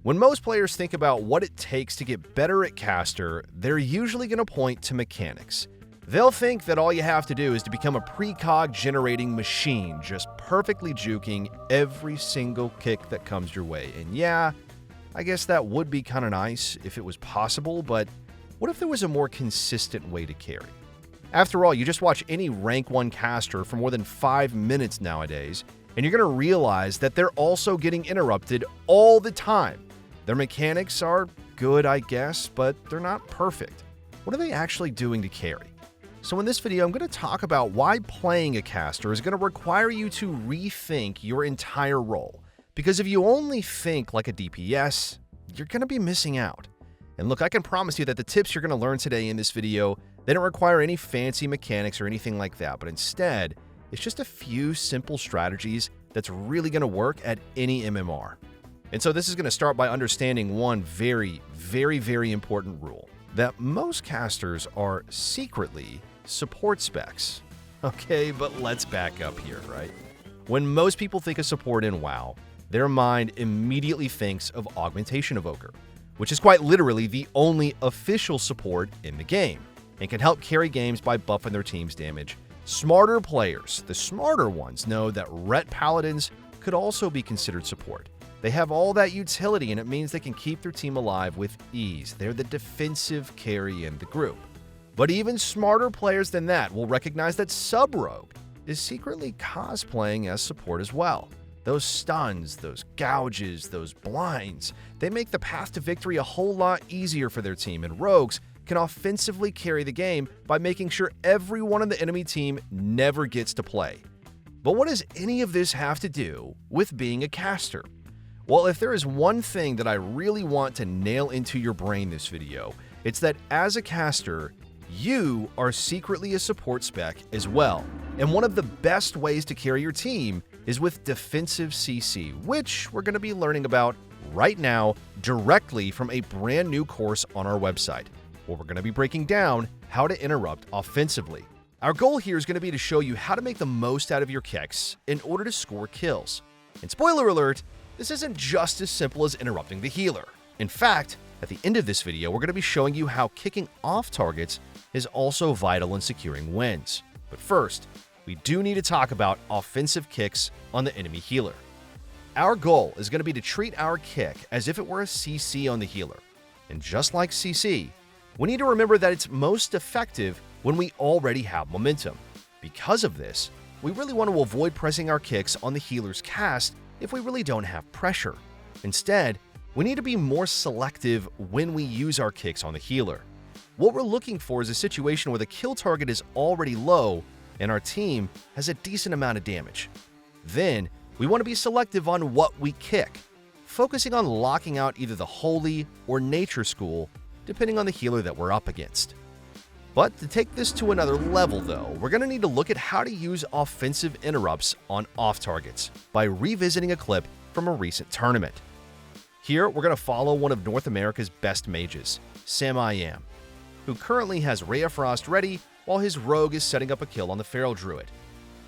When most players think about what it takes to get better at caster, they're usually going to point to mechanics. They'll think that all you have to do is to become a precog generating machine, just perfectly juking every single kick that comes your way. And yeah, I guess that would be kind of nice if it was possible, but what if there was a more consistent way to carry? After all, you just watch any rank 1 caster for more than 5 minutes nowadays, and you're going to realize that they're also getting interrupted all the time. Their mechanics are good, I guess, but they're not perfect. What are they actually doing to carry? So in this video, I'm going to talk about why playing a caster is going to require you to rethink your entire role. Because if you only think like a DPS, you're going to be missing out. And look, I can promise you that the tips you're going to learn today in this video, they don't require any fancy mechanics or anything like that, but instead, it's just a few simple strategies that's really going to work at any MMR. And so this is going to start by understanding one very important rule, that most casters are secretly support specs. Okay, but let's back up here, right? When most people think of support in WoW, their mind immediately thinks of Augmentation Evoker, which is quite literally the only official support in the game, and can help carry games by buffing their team's damage. Smarter players, the smarter ones, know that Ret Paladins could also be considered support. They have all that utility, and it means they can keep their team alive with ease. They're the defensive carry in the group. But even smarter players than that will recognize that Sub-Rogue is secretly cosplaying as support as well. Those stuns, those gouges, those blinds, they make the path to victory a whole lot easier for their team, and rogues can offensively carry the game by making sure everyone on the enemy team never gets to play. But what does any of this have to do with being a caster? Well, if there is one thing that I really want to nail into your brain this video, it's that as a caster, you are secretly a support spec as well. And one of the best ways to carry your team is with defensive CC, which we're going to be learning about right now directly from a brand new course on our website, where we're going to be breaking down how to interrupt offensively. Our goal here is going to be to show you how to make the most out of your kicks in order to score kills. And spoiler alert, this isn't just as simple as interrupting the healer. In fact, at the end of this video, we're going to be showing you how kicking off targets is also vital in securing wins. But first, we do need to talk about offensive kicks on the enemy healer. Our goal is going to be to treat our kick as if it were a CC on the healer. And just like CC, we need to remember that it's most effective when we already have momentum. Because of this, we really want to avoid pressing our kicks on the healer's cast if we really don't have pressure. Instead, we need to be more selective when we use our kicks on the healer. What we're looking for is a situation where the kill target is already low and our team has a decent amount of damage. Then, we want to be selective on what we kick, focusing on locking out either the Holy or Nature School, depending on the healer that we're up against. But to take this to another level though, we're going to need to look at how to use offensive interrupts on off targets by revisiting a clip from a recent tournament. Here, we're going to follow one of North America's best mages, Sam I Am, who currently has Ray of Frost ready while his rogue is setting up a kill on the Feral Druid.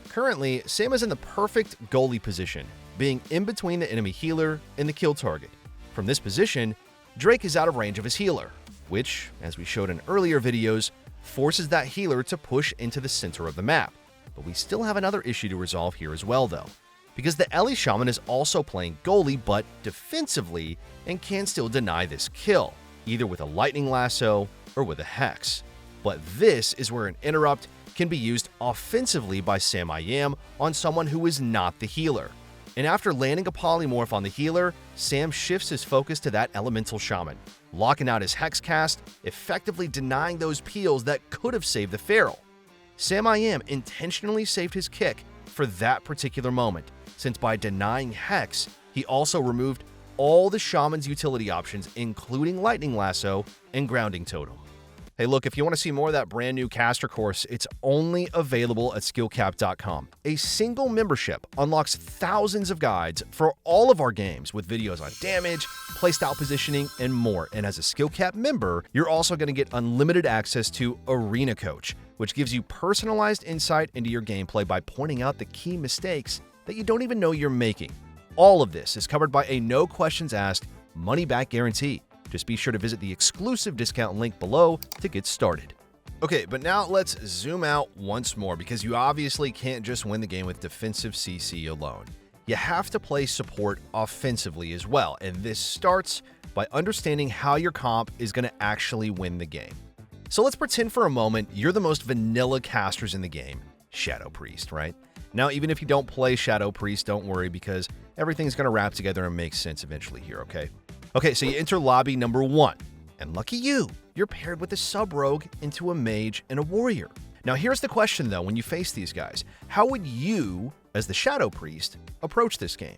Currently, Sam is in the perfect goalie position, being in between the enemy healer and the kill target. From this position, Drake is out of range of his healer, which, as we showed in earlier videos, forces that healer to push into the center of the map. But we still have another issue to resolve here as well though, because the Ellie Shaman is also playing goalie but defensively and can still deny this kill, either with a lightning lasso or with a hex. But this is where an interrupt can be used offensively by Sam I Am on someone who is not the healer. And after landing a polymorph on the healer, Sam shifts his focus to that elemental shaman, locking out his hex cast, effectively denying those peels that could have saved the Feral. Sam I Am intentionally saved his kick for that particular moment, since by denying hex, he also removed all the shaman's utility options, including lightning lasso and grounding totem. Hey look, if you want to see more of that brand new caster course, it's only available at skillcap.com. A single membership unlocks thousands of guides for all of our games with videos on damage, playstyle positioning, and more. And as a SkillCap member, you're also going to get unlimited access to Arena Coach, which gives you personalized insight into your gameplay by pointing out the key mistakes that you don't even know you're making. All of this is covered by a no questions asked money-back guarantee. Just be sure to visit the exclusive discount link below to get started. Okay, but now let's zoom out once more because you obviously can't just win the game with defensive CC alone. You have to play support offensively as well, and this starts by understanding how your comp is going to actually win the game. So let's pretend for a moment you're the most vanilla casters in the game, Shadow Priest, right? Now, even if you don't play Shadow Priest, don't worry because everything's going to wrap together and make sense eventually here, okay? Okay, so you enter lobby number 1, and lucky you're paired with a sub-rogue into a mage and a warrior. Now, here's the question, though, when you face these guys. How would you, as the Shadow Priest, approach this game?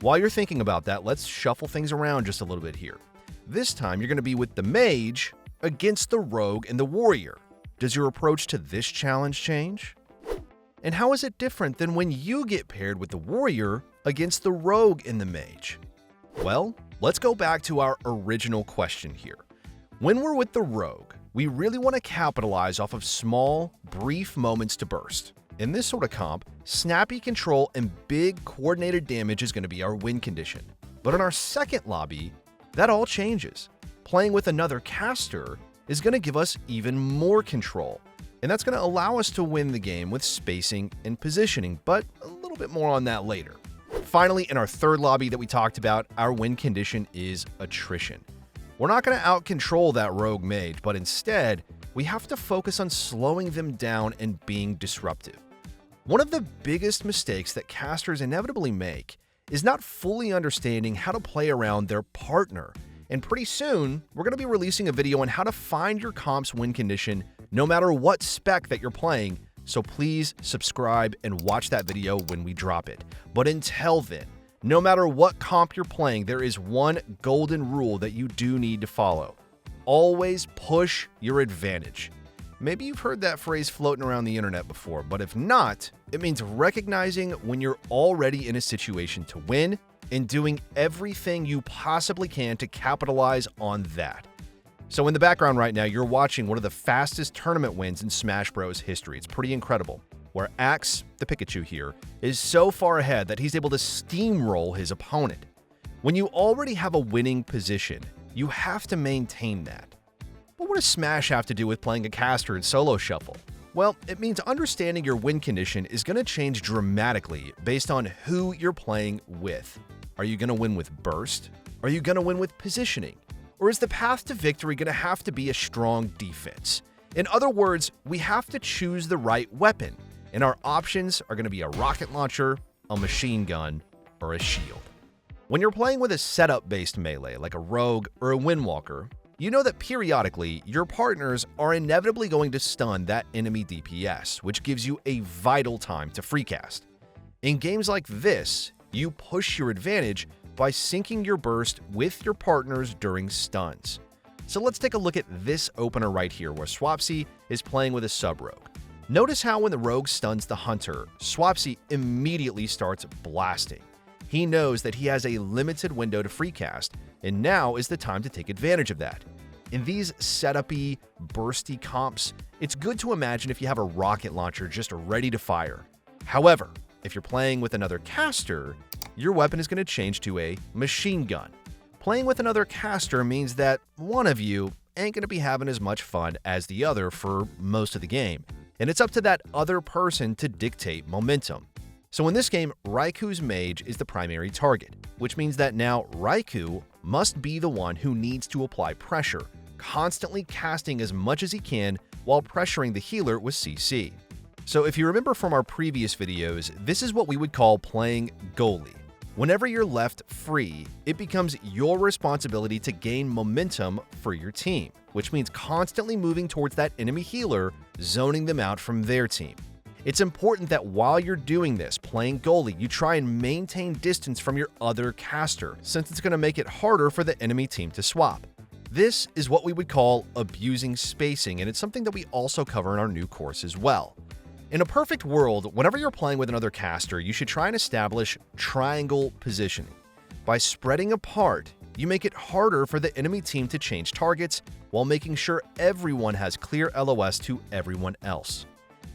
While you're thinking about that, let's shuffle things around just a little bit here. This time, you're going to be with the mage against the rogue and the warrior. Does your approach to this challenge change? And how is it different than when you get paired with the warrior against the rogue and the mage? Well, let's go back to our original question here. When we're with the rogue, we really want to capitalize off of small, brief moments to burst. In this sort of comp, snappy control and big coordinated damage is going to be our win condition. But in our second lobby, that all changes. Playing with another caster is going to give us even more control, and that's going to allow us to win the game with spacing and positioning, but a little bit more on that later. Finally, in our third lobby that we talked about, our win condition is attrition. We're not going to out-control that rogue mage, but instead, we have to focus on slowing them down and being disruptive. One of the biggest mistakes that casters inevitably make is not fully understanding how to play around their partner. And pretty soon, we're going to be releasing a video on how to find your comp's win condition no matter what spec that you're playing, so please subscribe and watch that video when we drop it. But until then, no matter what comp you're playing, there is one golden rule that you do need to follow. Always push your advantage. Maybe you've heard that phrase floating around the internet before, but if not, it means recognizing when you're already in a situation to win and doing everything you possibly can to capitalize on that. So in the background right now, you're watching one of the fastest tournament wins in Smash Bros. History. It's pretty incredible, where Axe, the Pikachu here, is so far ahead that he's able to steamroll his opponent. When you already have a winning position, you have to maintain that. But what does Smash have to do with playing a caster in Solo Shuffle? Well, it means understanding your win condition is going to change dramatically based on who you're playing with. Are you going to win with burst? Are you going to win with positioning? Or is the path to victory going to have to be a strong defense? In other words, we have to choose the right weapon, and our options are going to be a rocket launcher, a machine gun, or a shield. When you're playing with a setup-based melee like a rogue or a windwalker, you know that periodically your partners are inevitably going to stun that enemy DPS, which gives you a vital time to freecast. In games like this, you push your advantage by syncing your burst with your partners during stuns. So let's take a look at this opener right here where Swapsy is playing with a sub-rogue. Notice how when the rogue stuns the hunter, Swapsy immediately starts blasting. He knows that he has a limited window to freecast, and now is the time to take advantage of that. In these setup-y, bursty comps, it's good to imagine if you have a rocket launcher just ready to fire. However, if you're playing with another caster, your weapon is going to change to a machine gun. Playing with another caster means that one of you ain't going to be having as much fun as the other for most of the game, and it's up to that other person to dictate momentum. So in this game, Raiku's mage is the primary target, which means that now Raikou must be the one who needs to apply pressure, constantly casting as much as he can while pressuring the healer with CC. So if you remember from our previous videos, this is what we would call playing goalie. Whenever you're left free, it becomes your responsibility to gain momentum for your team, which means constantly moving towards that enemy healer, zoning them out from their team. It's important that while you're doing this, playing goalie, you try and maintain distance from your other caster, since it's going to make it harder for the enemy team to swap. This is what we would call abusing spacing, and it's something that we also cover in our new course as well. In a perfect world, whenever you're playing with another caster, you should try and establish triangle positioning. By spreading apart, you make it harder for the enemy team to change targets while making sure everyone has clear LOS to everyone else.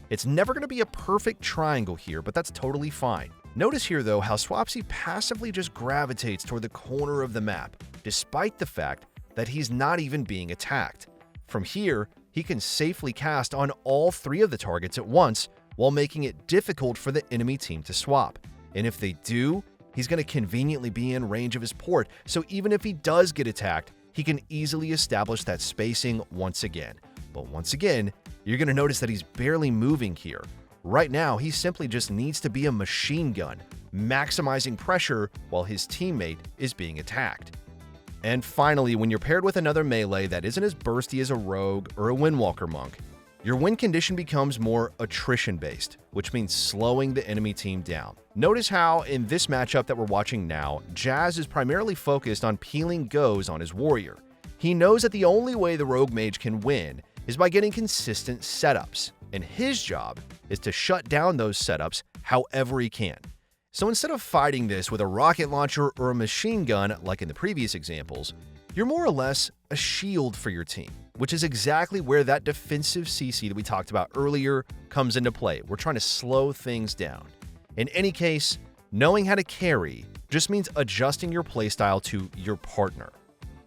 It's never going to be a perfect triangle here, but that's totally fine. Notice here though how Swapsy passively just gravitates toward the corner of the map, despite the fact that he's not even being attacked. From here, he can safely cast on all 3 of the targets at once while making it difficult for the enemy team to swap. And if they do, he's going to conveniently be in range of his port, so even if he does get attacked, he can easily establish that spacing once again. But once again, you're going to notice that he's barely moving here. Right now, he simply just needs to be a machine gun, maximizing pressure while his teammate is being attacked. And finally, when you're paired with another melee that isn't as bursty as a rogue or a Windwalker monk, your win condition becomes more attrition-based, which means slowing the enemy team down. Notice how, in this matchup that we're watching now, Jazz is primarily focused on peeling goes on his warrior. He knows that the only way the rogue mage can win is by getting consistent setups, and his job is to shut down those setups however he can. So instead of fighting this with a rocket launcher or a machine gun like in the previous examples, you're more or less a shield for your team, which is exactly where that defensive CC that we talked about earlier comes into play. We're trying to slow things down. In any case, knowing how to carry just means adjusting your playstyle to your partner.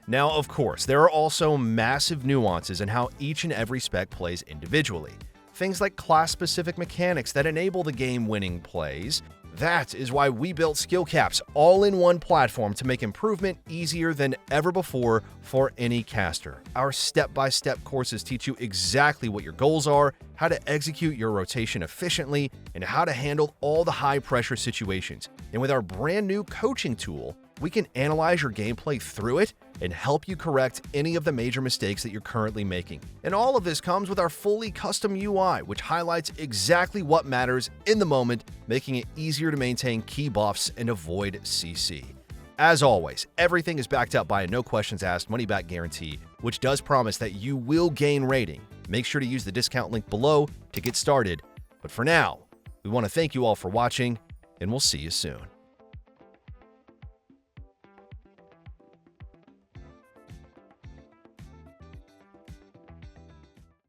Now, of course, there are also massive nuances in how each and every spec plays individually. Things like class-specific mechanics that enable the game-winning plays. That is why we built skill caps all in one platform to make improvement easier than ever before for any caster. Our step-by-step courses teach you exactly what your goals are, how to execute your rotation efficiently, and how to handle all the high-pressure situations. And with our brand new coaching tool, we can analyze your gameplay through it and help you correct any of the major mistakes that you're currently making. And all of this comes with our fully custom UI, which highlights exactly what matters in the moment, making it easier to maintain key buffs and avoid CC. As always, everything is backed up by a no questions asked money back guarantee, which does promise that you will gain rating. Make sure to use the discount link below to get started. But for now, we want to thank you all for watching, and we'll see you soon.